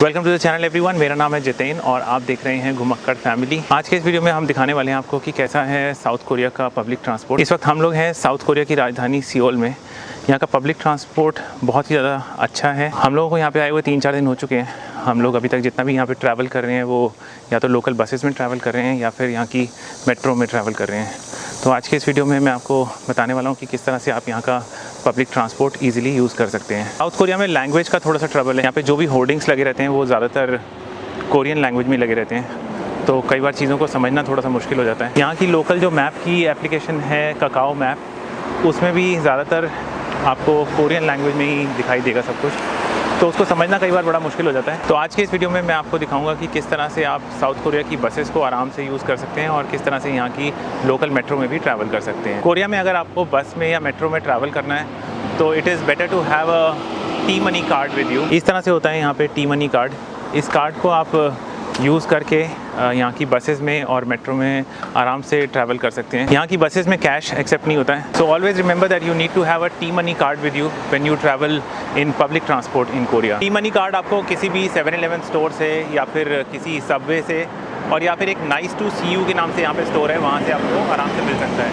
Welcome to the channel everyone. मेरा नाम है जितेन और आप देख रहे हैं घुमक्कड़ फैमिली। आज के इस वीडियो में हम दिखाने वाले हैं आपको कि कैसा है साउथ कोरिया का पब्लिक ट्रांसपोर्ट। इस वक्त हम लोग हैं साउथ कोरिया की राजधानी सियोल में। यहाँ का पब्लिक ट्रांसपोर्ट बहुत ही ज़्यादा अच्छा है। हम लोगों को यहाँ पे आए हुए 3-4 दिन हो चुके हैं। हम लोग अभी तक जितना भी यहाँ पे ट्रैवल कर रहे हैं वो या तो लोकल बसेस में ट्रैवल कर रहे हैं या फिर यहाँ की मेट्रो में ट्रैवल कर रहे हैं। तो आज के इस वीडियो में मैं आपको बताने वाला हूँ कि किस तरह से आप यहाँ का पब्लिक ट्रांसपोर्ट इजीली यूज़ कर सकते हैं। साउथ कोरिया में लैंग्वेज का थोड़ा सा ट्रबल है। यहाँ पे जो भी होर्डिंग्स लगे रहते हैं वो ज़्यादातर कोरियन लैंग्वेज में लगे रहते हैं, तो कई बार चीज़ों को समझना थोड़ा सा मुश्किल हो जाता है। यहाँ की लोकल जो मैप की एप्लीकेशन है काकाओ मैप, उसमें भी ज़्यादातर आपको कोरियन लैंग्वेज में ही दिखाई देगा सब कुछ, तो उसको समझना कई बार बड़ा मुश्किल हो जाता है। तो आज के इस वीडियो में मैं आपको दिखाऊंगा कि किस तरह से आप साउथ कोरिया की बसेस को आराम से यूज़ कर सकते हैं और किस तरह से यहाँ की लोकल मेट्रो में भी ट्रैवल कर सकते हैं। कोरिया में अगर आपको बस में या मेट्रो में ट्रैवल करना है तो it is better to have a T money card with you. इस तरह से होता है यहाँ पे टी मनी कार्ड। इस कार्ड को आप यूज़ करके यहाँ की बसेस में और मेट्रो में आराम से ट्रैवल कर सकते हैं। यहाँ की बसेस में कैश एक्सेप्ट नहीं होता है। So always remember that you need to have a T money card with you when you travel in public transport in Korea. T money card आपको किसी भी 7-Eleven स्टोर से या फिर किसी सबवे से और या फिर एक नाइस टू सी यू के नाम से यहाँ पे स्टोर है, वहाँ से आपको आराम से मिल सकता है।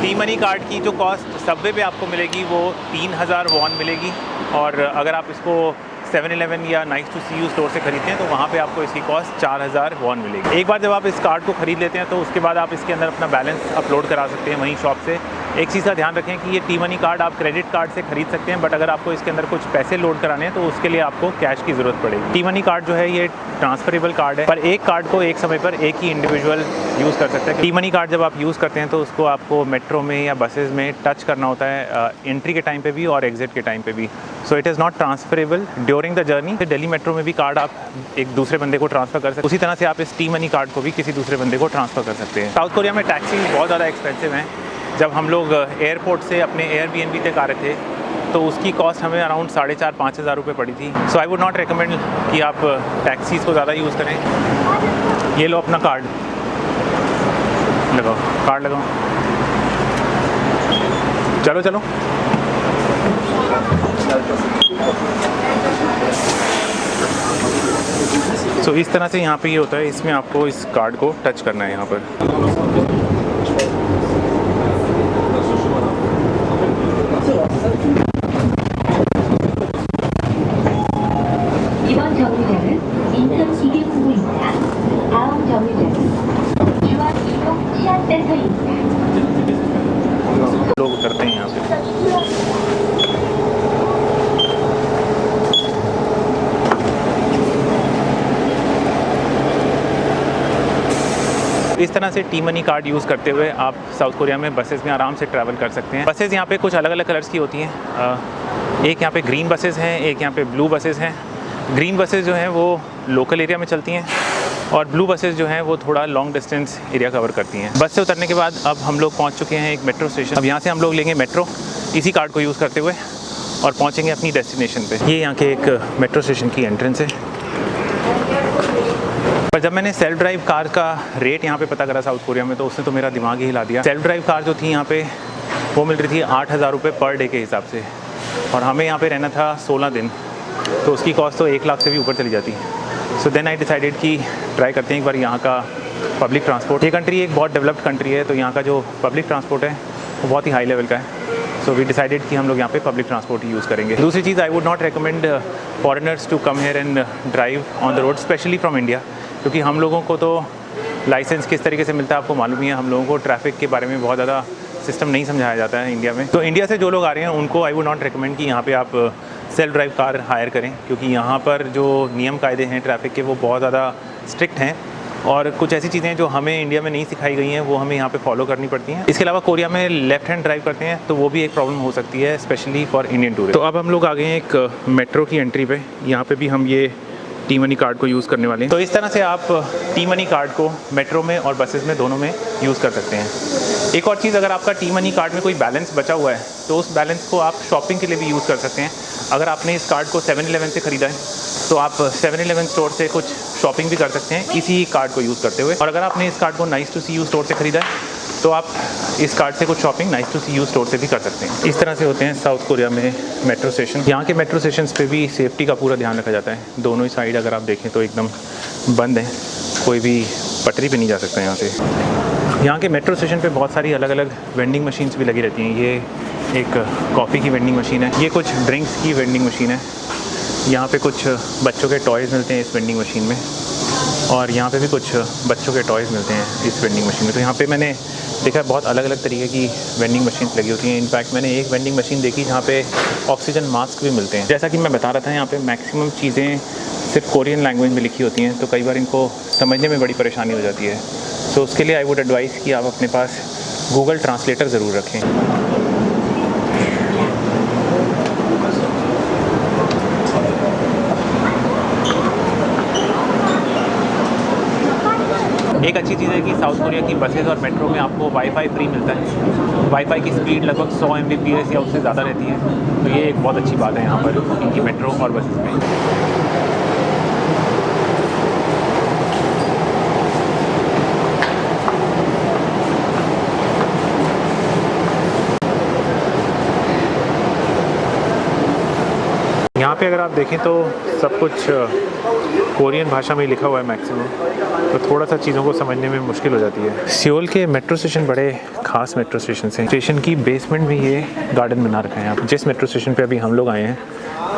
टी मनी कार्ड की जो कॉस्ट सबवे पे आपको मिलेगी वो 3000 वॉन मिलेगी, और अगर आप इसको 7-Eleven या nice to see you store से खरीदते हैं तो वहाँ पे आपको इसकी कॉस्ट 4000 वॉन मिलेगी। एक बार जब आप इस कार्ड को ख़रीद लेते हैं तो उसके बाद आप इसके अंदर अपना बैलेंस अपलोड करा सकते हैं वहीं शॉप से। एक चीज़ का ध्यान रखें कि ये टी मनी कार्ड आप क्रेडिट कार्ड से खरीद सकते हैं, बट अगर आपको इसके अंदर कुछ पैसे लोड कराने हैं तो उसके लिए आपको कैश की ज़रूरत पड़ेगी। टी मनी कार्ड जो है ये ट्रांसफरेबल कार्ड है, पर एक कार्ड को एक समय पर एक ही इंडिविजुअल यूज़ कर सकता है। टी मनी कार्ड जब आप यूज़ करते हैं तो उसको आपको मेट्रो में या बसेज में टच करना होता है एंट्री के टाइम पे भी और एग्जिट के टाइम पे भी। So it is not transferable during the journey. Delhi metro में भी कार्ड आप एक दूसरे बंदे को ट्रांसफ़र कर सकते हैं, उसी तरह से आप इस टी मनी कार्ड को भी किसी दूसरे बंदे को ट्रांसफ़र कर सकते हैं। साउथ कोरिया में टैक्सी बहुत ज़्यादा एक्सपेंसिव हैं। जब हम लोग एयरपोर्ट से अपने एयरबीएनबी तक आ रहे थे तो उसकी कॉस्ट हमें अराउंड 4,500-5 हज़ार रुपये पड़ी थी। सो आई वुड नॉट रिकमेंड कि आप टैक्सीज़ को ज़्यादा यूज़ करें। ये लो अपना कार्ड लगाओ, कार्ड लगाओ, चलो चलो। सो इस तरह से यहाँ पे ये होता है, इसमें आपको इस कार्ड को टच करना है यहाँ पर। 이번 정류장은 인천기계공구입니다. 다음 정류장은 주안 이동 치안센터입니다. लोग उतरते हैं यहाँ पे। इस तरह से टी मनी कार्ड यूज़ करते हुए आप साउथ कोरिया में बसेस में आराम से ट्रैवल कर सकते हैं। बसेस यहाँ पे कुछ अलग अलग कलर्स की होती हैं। एक यहाँ पे ग्रीन बसेस हैं, एक यहाँ पे ब्लू बसेस हैं। ग्रीन बसेस जो हैं वो लोकल एरिया में चलती हैं और ब्लू बसेस जो हैं वो थोड़ा लॉन्ग डिस्टेंस एरिया कवर करती हैं। बस से उतरने के बाद अब हम लोग पहुँच चुके हैं एक मेट्रो स्टेशन। अब यहाँ से हम लोग लेंगे मेट्रो इसी कार्ड को यूज़ करते हुए और पहुँचेंगे अपनी डेस्टिनेशन पे। ये यहाँ के एक मेट्रो स्टेशन की एंट्रेंस है। पर जब मैंने सेल्फ ड्राइव कार का रेट यहाँ पे पता करा साउथ कोरिया में तो उसने तो मेरा दिमाग ही हिला दिया। सेल्फ ड्राइव कार जो थी यहाँ पे वो मिल रही थी 8,000 रुपये पर डे के हिसाब से, और हमें यहाँ पे रहना था 16 दिन, तो उसकी कॉस्ट तो 1 लाख से भी ऊपर चली जाती। सो देन आई डिसाइडेड कि ट्राई करते हैं एक बार यहाँ का पब्लिक ट्रांसपोर्ट। ये कंट्री एक बहुत डेवलप्ड कंट्री है, तो यहाँ का जो पब्लिक ट्रांसपोर्ट है वो बहुत ही हाई लेवल का है। सो वी डिसाइडेड कि हम लोग यहाँ पे पब्लिक ट्रांसपोर्ट ही यूज़ करेंगे। दूसरी चीज़, I would not recommend foreigners to come here and drive on the road, specially from India, क्योंकि हम लोगों को तो लाइसेंस किस तरीके से मिलता है आपको मालूम ही है। हम लोगों को ट्रैफिक के बारे में बहुत ज़्यादा सिस्टम नहीं समझाया जाता है इंडिया में। तो इंडिया से जो लोग आ रहे हैं उनको आई वुड नॉट रिकमेंड कि यहाँ पे आप सेल्फ ड्राइव कार हायर करें, क्योंकि यहाँ पर जो नियम कायदे हैं ट्रैफिक के वो बहुत ज़्यादा स्ट्रिक्ट हैं और कुछ ऐसी चीज़ें जो हमें इंडिया में नहीं सिखाई गई हैं वो हमें यहाँ पे फॉलो करनी पड़ती हैं। इसके अलावा कोरिया में लेफ्ट हैंड ड्राइव करते हैं तो वो भी एक प्रॉब्लम हो सकती है, स्पेशली फॉर इंडियन टूरिस्ट। तो अब हम लोग आ गए हैं एक मेट्रो की एंट्री पे। यहाँ पे भी हम ये टी मनी कार्ड को यूज़ करने वाले हैं। तो इस तरह से आप टी मनी कार्ड को मेट्रो में और बसेस में दोनों में यूज़ कर सकते हैं। एक और चीज़, अगर आपका टी मनी कार्ड में कोई बैलेंस बचा हुआ है तो उस बैलेंस को आप शॉपिंग के लिए भी यूज़ कर सकते हैं। अगर आपने इस कार्ड को 7-Eleven से ख़रीदा है तो आप 7-Eleven स्टोर से कुछ शॉपिंग भी कर सकते हैं इसी कार्ड को यूज़ करते हुए। और अगर आपने इस कार्ड को nice to see you store से ख़रीदा है तो आप इस कार्ड से कुछ shopping nice to see you store से भी कर सकते हैं। इस तरह से होते हैं साउथ कोरिया में मेट्रो स्टेशन। यहाँ के मेट्रो स्टेशन पे भी सेफ्टी का पूरा ध्यान रखा जाता है। दोनों ही साइड अगर आप देखें तो एकदम बंद है, कोई भी पटरी पे नहीं जा सकता यहाँ से। यहाँ के मेट्रो स्टेशन पे बहुत सारी अलग अलग वेंडिंग मशीन्स भी लगी रहती हैं। ये एक कॉफ़ी की वेंडिंग मशीन है, ये कुछ ड्रिंक्स की वेंडिंग मशीन है, यहाँ पे कुछ बच्चों के टॉयज़ मिलते हैं इस वेंडिंग मशीन में, और यहाँ पे भी कुछ बच्चों के टॉयज़ मिलते हैं इस वेंडिंग मशीन में। तो यहाँ पे मैंने देखा है बहुत अलग अलग तरीके की वेंडिंग मशीन्स लगी होती हैं। इनफैक्ट मैंने एक वेंडिंग मशीन देखी जहाँ पे ऑक्सीजन मास्क भी मिलते हैं। जैसा कि मैं बता रहा था, यहाँ पे मैक्सिमम चीज़ें सिर्फ कोरियन लैंग्वेज में लिखी होती हैं, तो कई बार इनको समझने में बड़ी परेशानी हो जाती है। तो उसके लिए आई वुड एडवाइस कि आप अपने पास गूगल ट्रांसलेटर ज़रूर रखें। एक अच्छी चीज़ है कि साउथ कोरिया की बसेस और मेट्रो में आपको वाईफाई फ्री मिलता है। वाईफाई की स्पीड लगभग 100 Mbps या उससे ज़्यादा रहती है, तो ये एक बहुत अच्छी बात है यहाँ पर इनकी मेट्रो और बसेस में। यहाँ पे अगर आप देखें तो सब कुछ कोरियन भाषा में लिखा हुआ है मैक्सिमम, तो थोड़ा सा चीज़ों को समझने में मुश्किल हो जाती है। सियोल के मेट्रो स्टेशन बड़े खास मेट्रो स्टेशन हैं। स्टेशन की बेसमेंट में ये गार्डन बना रखा है। यहाँ जिस मेट्रो स्टेशन पे अभी हम लोग आए हैं,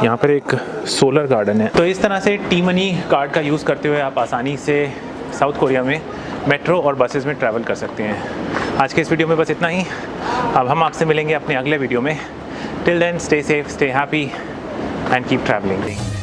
यहाँ पर एक सोलर गार्डन है। तो इस तरह से टी मनी कार्ड का यूज़ करते हुए आप आसानी से साउथ कोरिया में मेट्रो और बसेस में ट्रैवल कर सकते हैं। आज के इस वीडियो में बस इतना ही। अब हम आपसे मिलेंगे अपने अगले वीडियो में। Till then, stay safe, stay happy and keep traveling.